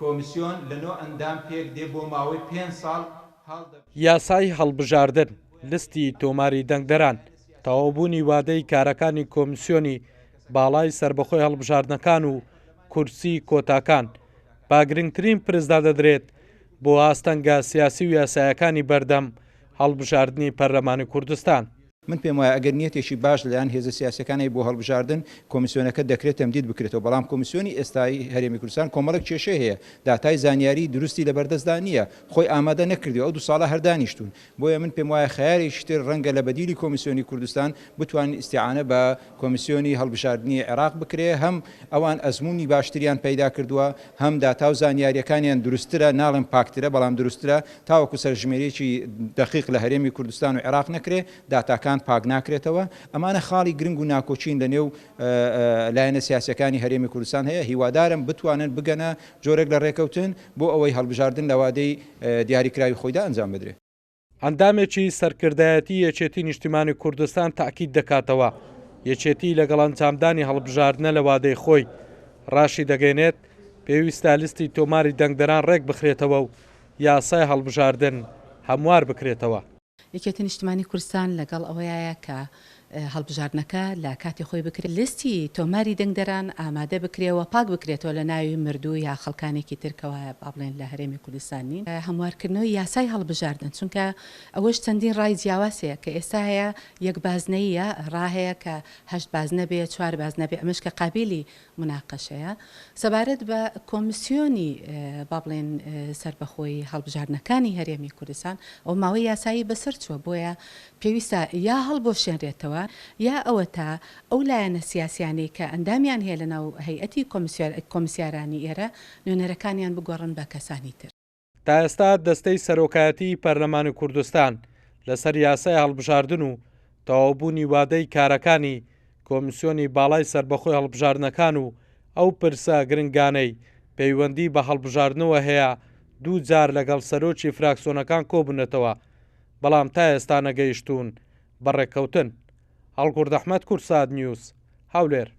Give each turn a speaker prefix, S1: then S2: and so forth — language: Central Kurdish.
S1: کۆمیسیۆن لەنۆ ئەندام پێک دێ بۆ ماوەی 5 ساڵ
S2: یاسای هەڵبژاردن لستی تۆماری دەنگدەران تەواوبوونی وادەی کارەکانی کۆمیسیۆنی باڵای سربەخۆی هەڵبژاردنەکان و کورسی کۆتاکان با گرنگترین پرزدا دەدرێت بۆ ئاستەنگە سیاسی و یاسایەکانی بەردەم هەڵبژاردننی پەرلەمانی کوردستان.
S3: من پێم وایە ئەگەر نیەتێکی باش لەلایەن هێزە سیاسەکانی بۆ هەڵبژاردن کۆمیسیۆنەکە دەکرێت تەمدید بکرێتەوە، بەڵام کۆمیسیۆنی ئێستایی هەرێمی کوردستان کۆمەڵک کێشەی هەیە، داتای زانیاری دروستی لەبەردەستدا نییە، خۆی ئامادە نەکردی ئەو 2 ساڵە هەردانیشتون. بۆیە من پێم وایە خەیارێکی تر ڕەنگە لە بەدیلی کۆمیسیۆنی کوردستان بتوانین ئیستیعانە بە کۆمیسیۆنی هەڵبژاردننی عێراق بکرێ، هەم ئەوان ئەزمموی باشتریان پەیدا کردووە، هەم داتا و زانیاریەکانیان دروسترە، ناڵم پاکترە بەڵام دروسترە، تاوەکو سەرژمێرێکی دقیق لە هەرێمی کوردستان و عێراق نەکرێ، داتاکان پاک ناکرێتەوە. ئەمانە خاڵی گرنگ و ناکۆچین لە نێو لایەنە سیاسەکانی هەرێمی کوردستان هەیە. هیوادارم بتوانن بگەنە جۆرێک لە ڕێکەوتن بۆ ئەوەی هەڵبژاردن لە وادەی دیاریکراوی خۆیدا ئەنجام بدرێت.
S2: ئەندامێکی سەرکردایەتی یەکێتی نیشتیمانی کوردستان تاکید دەکاتەوە یەکێتی لەگەڵ ئەنجامدانی هەڵبژاردنە لە وادەی خۆی ڕاشی دەگەێنێت پێویستە لیستی تۆماری دەنگدەران ڕێک بخرێتەوە و یاسای هەڵبژاردن هەموار بکرێتەوە.
S4: یەکێتی نیشتیمانی کوردستان لەگەڵ ئەوەیە کە هەڵبژاردنەکە لە کاتی خۆی بکرێت لیستی تۆماری دەنگدەران ئامادە بکرێەوە پاک بکرێتەوە لە ناوی مردوو یا خەڵکانێکی ترکەوە بابڵێن لە هەرێمی کوردستانین. هەموارکردنەوەی یاسای هەڵبژاردن چونکە ئەوەش چەندین ڕای جیاوازەیە کە ئێستا هەیە یەک بازنەیە ڕاهەیە کە 8 بازنە بێ 4 بازنە بێ ئەمەش کە قابلی مناقەشەیە سەبارەت بە کۆمیسیۆنی بابڵێن سەربەخۆی هەڵبژاردنەکانی هەرێمی کوردستان ئەو ماوەی یاسایی بەسەر چووە بۆیە پێویستە یا هەڵبۆشێنرێتەوە یا ئەوە تا ئەو لایەنە سیاسیانی کە ئەندامیان هەیە لە ناو هەیئەتی کۆمیسیارانی ئێرە نوێنەرەکانیان بگۆڕن بە کەسانی تر.
S2: تا ئێستا دەستەی سەرۆکایەتی پەرلەمانی کوردستان لەسەر یاسای هەڵبژاردن و تەواوبوونی وادەی کارەکانی کۆمیسیۆنی باڵای سربەخۆی هەڵبژاردنەکان و ئەو پرسە گرنگانەی پەیوەندی بە هەڵبژاردنەوە هەیە 2 جار لەگەڵ سەرۆکی فراکسیۆنەکان کۆبوونەتەوە، بەڵام تا ئێستا نەگەیشتوون بەڕێکەوتن. هەڵگورد ئەحمەد، کورسات نیوز، هەولێر.